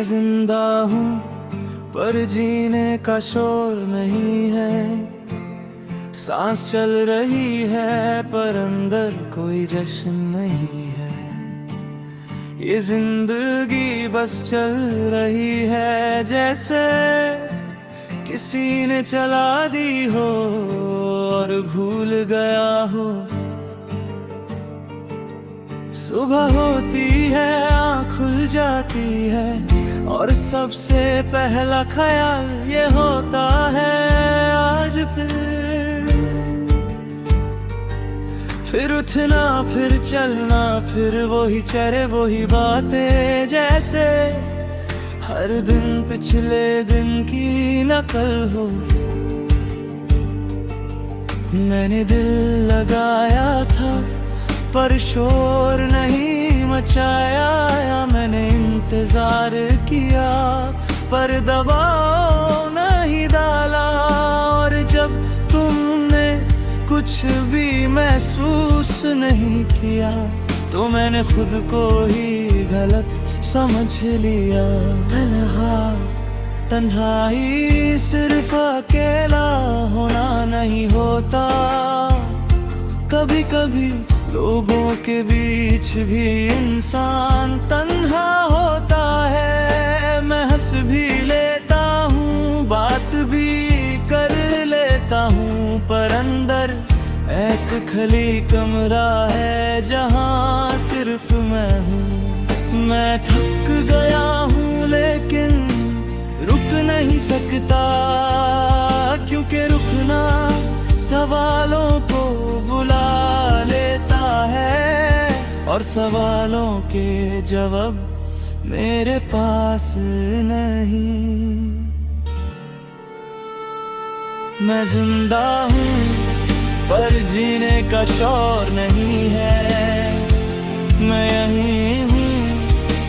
मैं जिंदा हूँ पर जीने का शोर नहीं है। सांस चल रही है पर अंदर कोई जश्न नहीं है। ये जिंदगी बस चल रही है जैसे किसी ने चला दी हो और भूल गया हो। सुबह होती है आँख खुल जाती है और सबसे पहला ख्याल ये होता है आज फिर उठना, फिर चलना, फिर वही चेहरे वही बातें जैसे हर दिन पिछले दिन की नकल हो। मैंने दिल लगाया था पर शोर नहीं मचाया, या मैंने इंतजार किया पर दबाव नहीं डाला। और जब तुमने कुछ भी महसूस नहीं किया तो मैंने खुद को ही गलत समझ लिया। तन्हाई सिर्फ अकेला होना नहीं होता, कभी कभी लोगों के बीच भी इंसान तन्हा होता है। मैं हंस भी लेता हूँ, बात भी कर लेता हूँ, पर अंदर एक खाली कमरा है जहाँ सिर्फ मैं हूँ। मैं थक गया हूँ लेकिन रुक नहीं सकता, क्योंकि रुकना सवालों को बुला लेता है और सवालों के जवाब मेरे पास नहीं। मैं जिंदा हूँ पर जीने का शौर नहीं है। मैं यहीं हूँ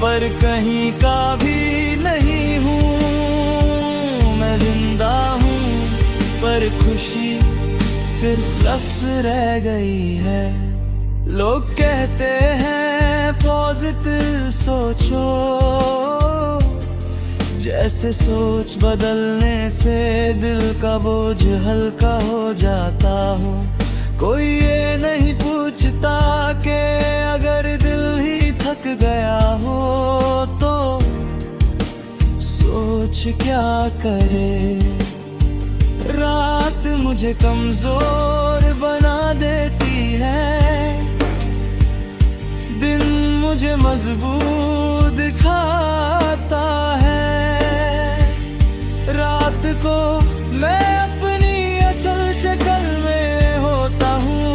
पर कहीं का भी नहीं हूँ। मैं जिंदा हूँ पर खुशी सिर्फ लफ्ज रह गई है। लोग कहते हैं पॉजिटिव सोचो, जैसे सोच बदलने से दिल का बोझ हल्का हो जाता हो। कोई ये नहीं पूछता कि अगर दिल ही थक गया हो तो सोच क्या करे। रात मुझे कमजोर बना देती है, दिन मुझे मजबूत दिखाता है। रात को मैं अपनी असल शक्ल में होता हूँ,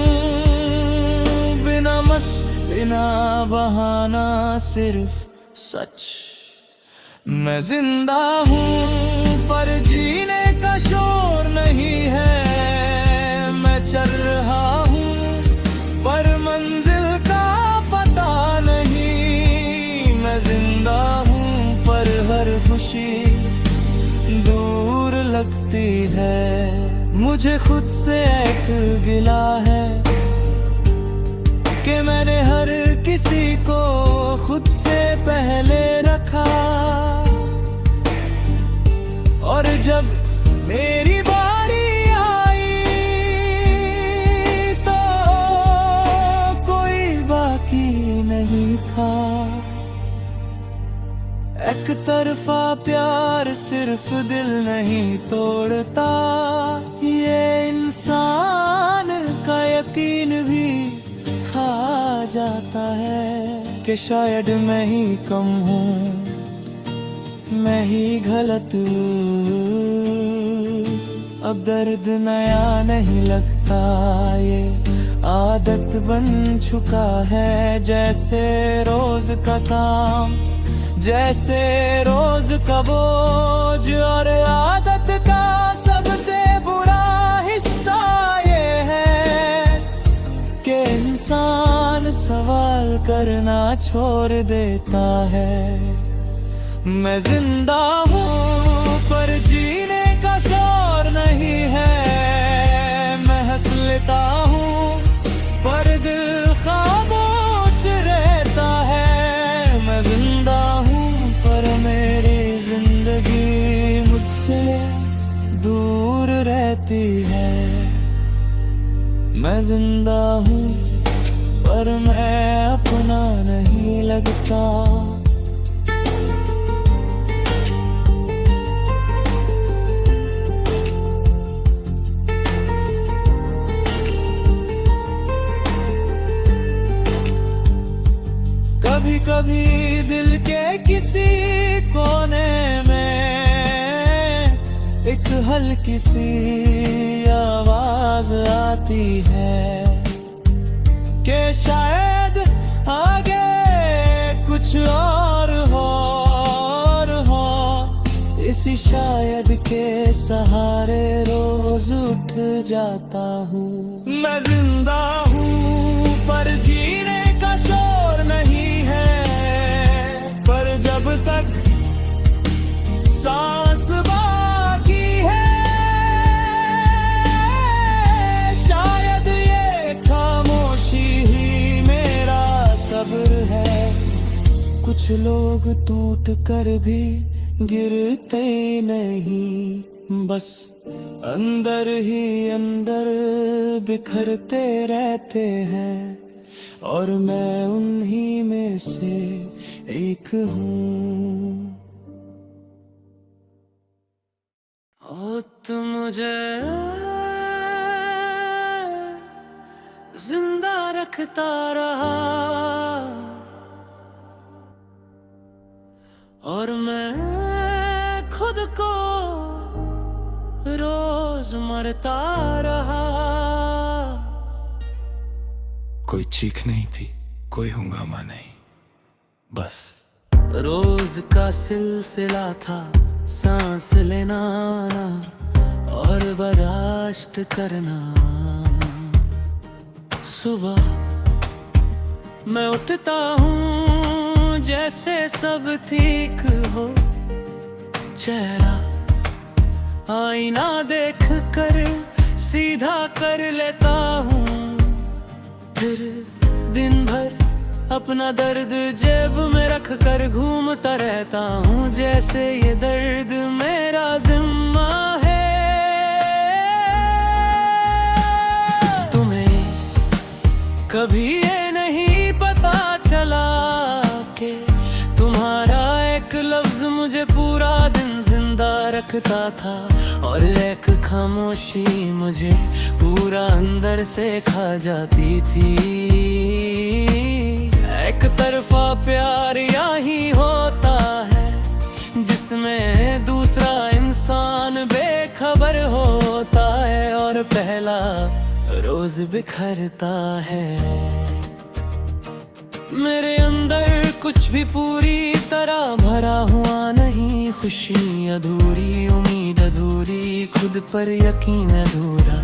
बिना बिना बहाना सिर्फ सच। मैं जिंदा हूँ पर जीने का शोर नहीं है। मैं चल रहा हूँ पर मंजिल का पता नहीं। मैं जिंदा हूँ पर हर खुशी दूर लगती है। मुझे खुद से एक गिला है कि मैंने हर किसी को खुद से पहले रखा, और जब मेरी बारी आई तो कोई बाकी नहीं था। एक तरफा प्यार सिर्फ दिल नहीं तोड़ता, ये इंसान का यकीन भी खा जाता है कि शायद मैं ही कम हूँ, मैं ही गलत। अब दर्द नया नहीं लगता, ये आदत बन चुका है। जैसे रोज का काम, जैसे रोज का बोझ, और आदत का सबसे बुरा हिस्सा ये है कि इंसान सवाल करना छोड़ देता है। मैं जिंदा हूँ पर जीने का शौर नहीं है। मैं हंस लेता हूँ पर दिल खामोश रहता है। मैं जिंदा हूँ पर मेरी आती है। मैं जिंदा हूँ पर मैं अपना नहीं लगता। कभी कभी दिल के किसी कोने में एक हल्की सी आवाज आती है कि शायद आगे कुछ और हो। इसी शायद के सहारे रोज उठ जाता हूँ। मैं जिंदा हूँ पर जीने का शोर नहीं है। पर जब तक सांस बाकी है, शायद ये खामोशी ही मेरा सब्र है। कुछ लोग टूट कर भी गिरते नहीं, बस अंदर ही अंदर बिखरते रहते हैं। और मैं उन्हीं में से एक हूँ। ओ तुम मुझे जिंदा रखता रहा और मैं खुद को रोज मरता रहा। कोई चीख नहीं थी, कोई हंगामा नहीं, बस रोज का सिलसिला था। सांस लेना और बर्दाश्त करना। सुबह मैं उठता हूँ जैसे सब ठीक हो। चेहरा आईना देख कर सीधा कर लेता हूँ। फिर दिन भर अपना दर्द जेब में रख कर घूमता रहता हूँ, जैसे ये दर्द मेरा जिम्मा है। तुम्हें कभी ये नहीं पता चला कि तुम्हारा एक लफ्ज मुझे पूरा दिन जिंदा रखता था। और एक खामोशी मुझे पूरा अंदर से खा जाती थी। एक तरफा प्यार यही होता है जिसमें दूसरा इंसान बेखबर होता है और पहला रोज बिखरता है। मेरे अंदर कुछ भी पूरी तरह भरा हुआ नहीं। खुशी अधूरी, उम्मीद अधूरी, खुद पर यकीन अधूरा।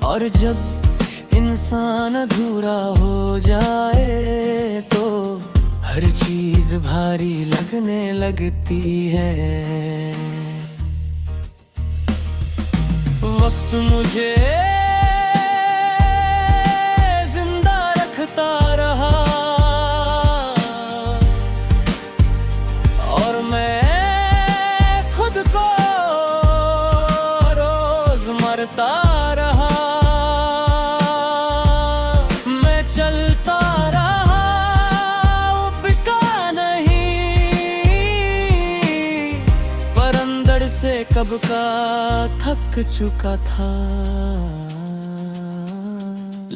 और जब इंसान अधूरा हो जाए तो हर चीज भारी लगने लगती है। वक्त मुझे जिंदा रखता रहा और मैं खुद को रोज मरता रहा। कब का थक चुका था।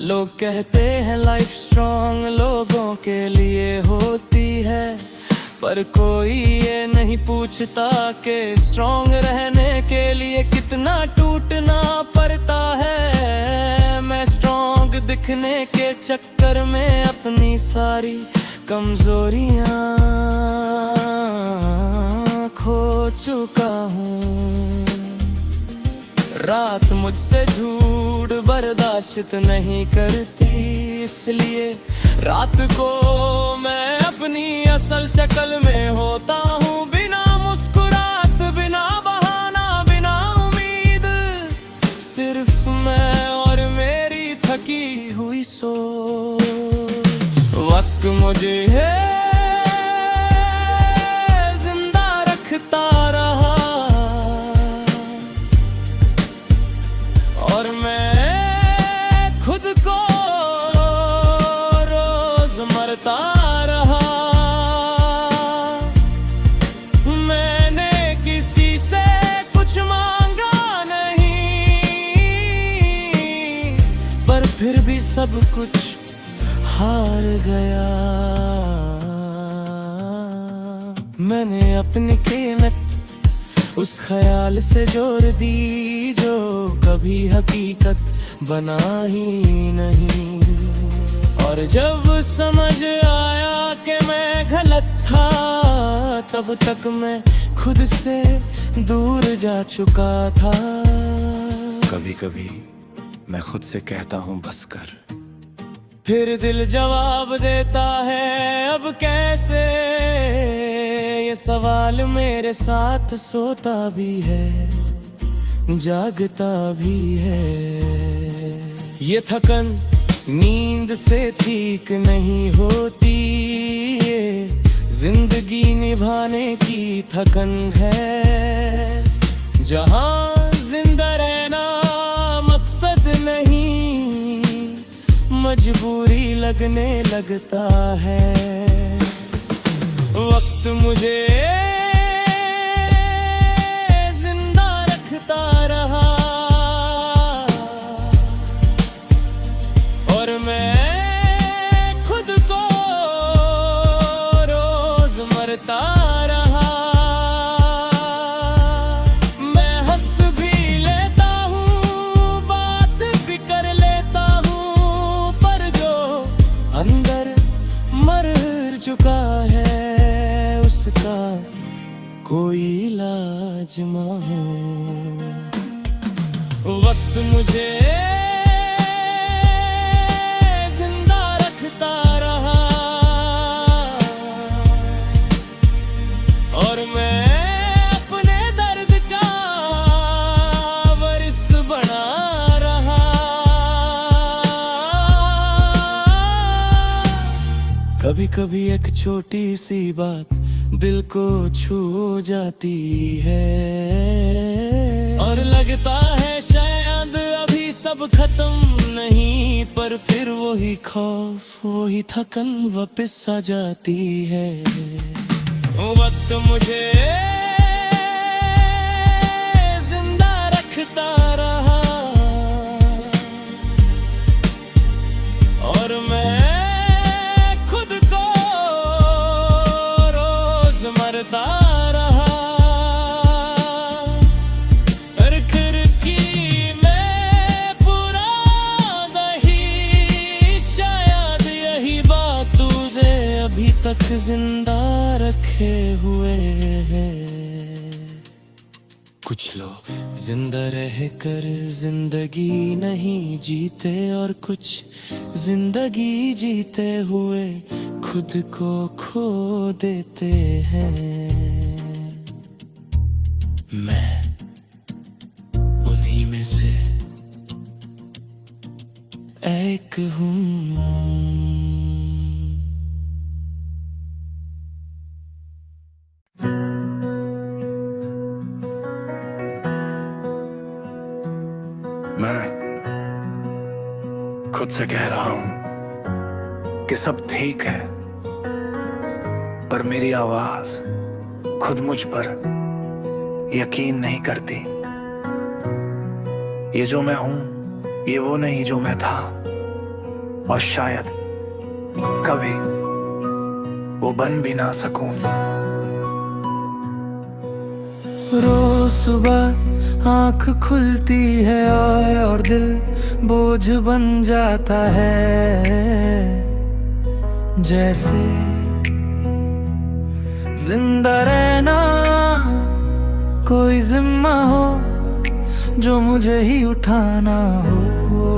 लोग कहते हैं लाइफ स्ट्रॉन्ग लोगों के लिए होती है, पर कोई ये नहीं पूछता कि स्ट्रॉन्ग रहने के लिए कितना टूटना पड़ता है। मैं स्ट्रॉन्ग दिखने के चक्कर में अपनी सारी कमजोरियां खो चुका हूँ। रात मुझसे झूठ बर्दाश्त नहीं करती, इसलिए रात को मैं अपनी असल शक्ल में होता हूँ। बिना मुस्कुरात, बिना बहाना, बिना उम्मीद, सिर्फ मैं और मेरी थकी हुई सोच। वक्त मुझे है जिंदा रखता रहा सब कुछ हार गया। मैंने अपनी कीमत उस ख्याल से जोड़ दी जो कभी हकीकत बना ही नहीं। और जब समझ आया कि मैं गलत था, तब तक मैं खुद से दूर जा चुका था। कभी कभी मैं खुद से कहता हूँ बस कर, फिर दिल जवाब देता है अब कैसे। ये सवाल मेरे साथ सोता भी है, जागता भी है। ये थकन नींद से ठीक नहीं होती, ये जिंदगी निभाने की थकन है। जहाँ जिंदा रहना मकसद नहीं, मजबूरी लगने लगता है। वक्त मुझे जिंदा रखता रहा और मैं खुद को रोज मरता रहा। मैं हंस भी लेता हूँ, बात भी कर लेता हूँ, पर जो अंदर मर चुका है उसका कोई इलाज ना हो। वक्त मुझे जिंदा रखता रहा और मैं अपने दर्द का वारिस बना रहा। कभी कभी एक छोटी सी बात दिल को छू जाती है और लगता है शायद अभी सब खत्म नहीं, पर फिर वही खौफ वही थकन वापस आ जाती है। वक्त मुझे जिंदा रखता रहा और मैं खुद को रोज मरता रहा। हर खिड़की में पूरा नहीं, शायद यही बात तुझे अभी तक जिंदा रखे हुए है। कुछ लोग जिंदा रहकर जिंदगी नहीं जीते और कुछ जिंदगी जीते हुए खुद को खो देते हैं। मैं उन्हीं में से एक हूँ। मैं खुद से कह रहा हूं कि सब ठीक है, पर मेरी आवाज खुद मुझ पर यकीन नहीं करती। ये जो मैं हूं ये वो नहीं जो मैं था, और शायद कभी वो बन भी ना सकूं। रोज सुबह आँख खुलती है और दिल बोझ बन जाता है, जैसे जिंदा रहना कोई जिम्मा हो जो मुझे ही उठाना हो।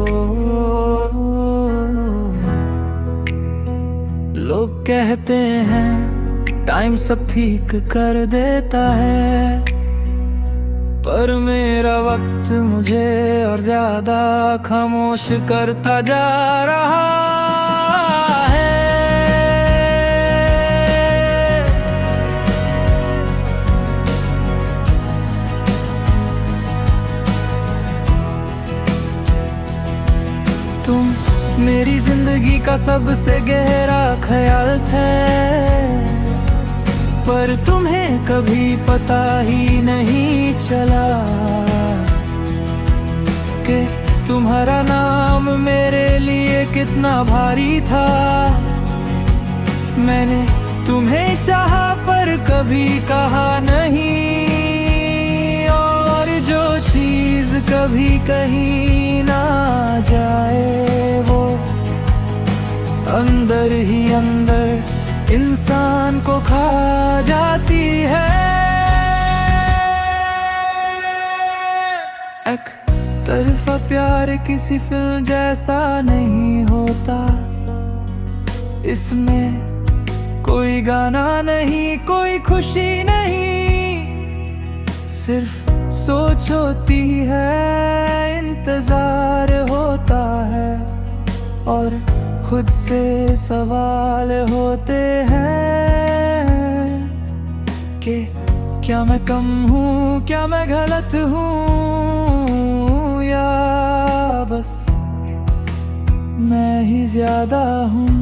लोग कहते हैं टाइम सब ठीक कर देता है, पर मेरा वक्त मुझे और ज्यादा खामोश करता जा रहा है। तुम मेरी जिंदगी का सबसे गहरा ख्याल थे, पर तुम्हें कभी पता ही नहीं चला कि तुम्हारा नाम नाम मेरे लिए कितना भारी था। मैंने तुम्हें चाहा पर कभी कहा नहीं, और जो चीज कभी कहीं ना जाए वो अंदर ही अंदर इंसान को खा जाती है। एक तरफा प्यार किसी फिल्म जैसा नहीं होता, इसमें कोई गाना नहीं, कोई खुशी नहीं, सिर्फ सोच होती है, इंतजार होता है, और खुद से सवाल होते हैं कि क्या मैं कम हूँ, क्या मैं गलत हूँ, या बस मैं ही ज्यादा हूँ।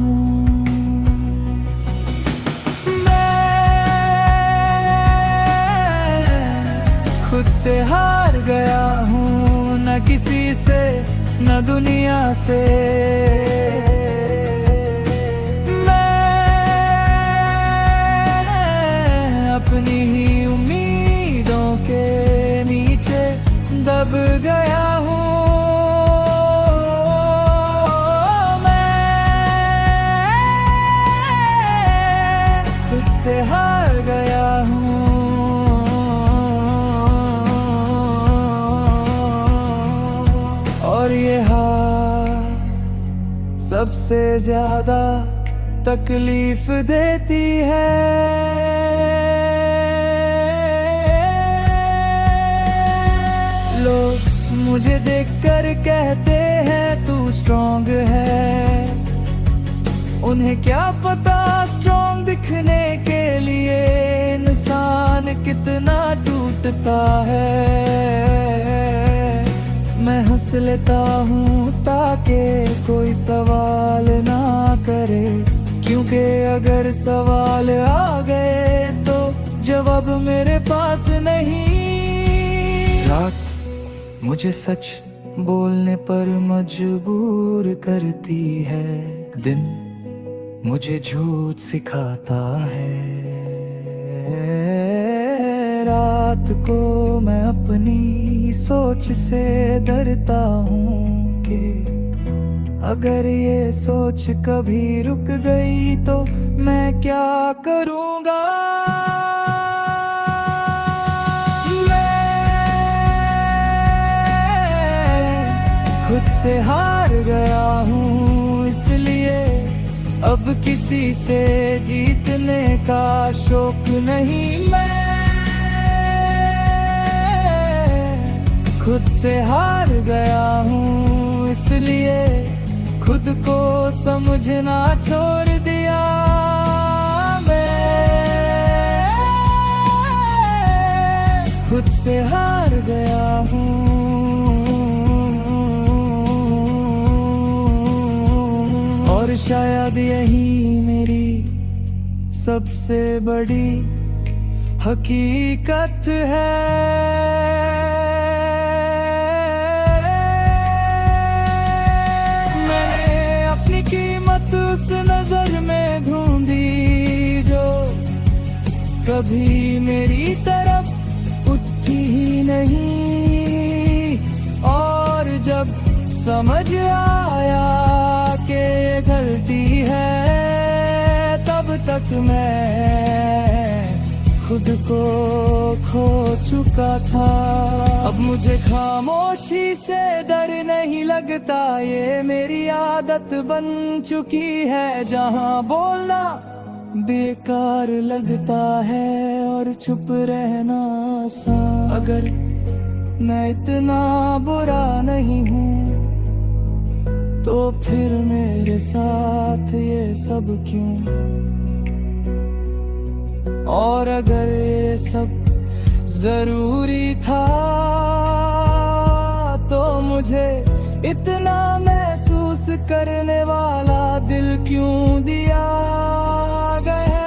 खुद से हार गया हूँ, न किसी से न दुनिया से। मैं अपनी ही उम्मीदों के नीचे दब गया हूँ। मैं खुद से हार गया हूँ, और ये हार सबसे ज्यादा तकलीफ देती है। लोग मुझे देखकर कहते हैं तू स्ट्रॉन्ग है, उन्हें क्या पता स्ट्रॉन्ग दिखने के लिए इंसान कितना टूटता है। मैं हंस लेता हूँ ताकि कोई सवाल ना करे, क्योंकि अगर सवाल आ गए तो जवाब मेरे पास नहीं। रात मुझे सच बोलने पर मजबूर करती है, दिन मुझे झूठ सिखाता है। रात को मैं अपनी सोच से डरता हूँ कि अगर ये सोच कभी रुक गई तो मैं क्या करूँगा। मैं खुद से हार गया हूँ, इसलिए अब किसी से जीतने का शौक नहीं। मैं खुद से हार गया हूँ, इसलिए खुद को समझना छोड़ दिया। मैं खुद से हार गया हूँ, और शायद यही मेरी सबसे बड़ी हकीकत है। कीमत उस नजर में ढूंढी जो कभी मेरी तरफ उठी ही नहीं, और जब समझ आया कि गलती है तब तक मैं खुद को खो चुका था। अब मुझे खामोशी से डर नहीं लगता, ये मेरी आदत बन चुकी है। जहाँ बोलना बेकार लगता है और चुप रहना आसान। अगर मैं इतना बुरा नहीं हूँ तो फिर मेरे साथ ये सब क्यों? और अगर ये सब जरूरी था तो मुझे इतना महसूस करने वाला दिल क्यों दिया गया?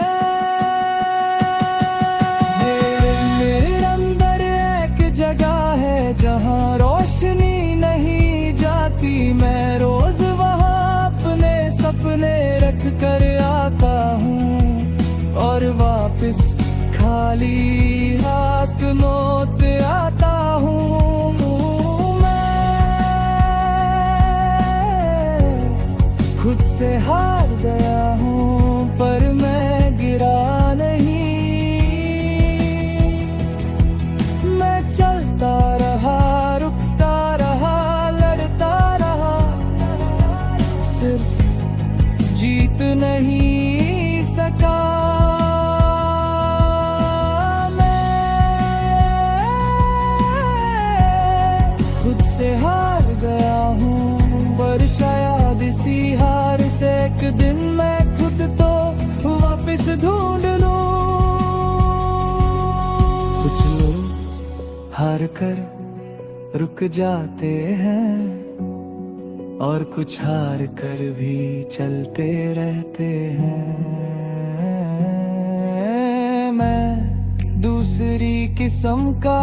मेरे अंदर एक जगह है जहाँ रोशनी नहीं जाती होती मैं रोज वहाँ अपने सपने रख कर आता हूँ और वापस खाली हाथ लौट आता हूँ। मैं खुद से हार गया हूँ पर मैं गिरा नहीं। मैं चलता रहा, रुकता रहा, लड़ता रहा, सिर्फ जीत नहीं सका। खुद से हार गया हूँ पर शायद इसी हार से एक दिन मैं खुद तो वापस ढूंढ लूं। कुछ लोग हार कर रुक जाते हैं और कुछ हार कर भी चलते रहते हैं। मैं दूसरी किस्म का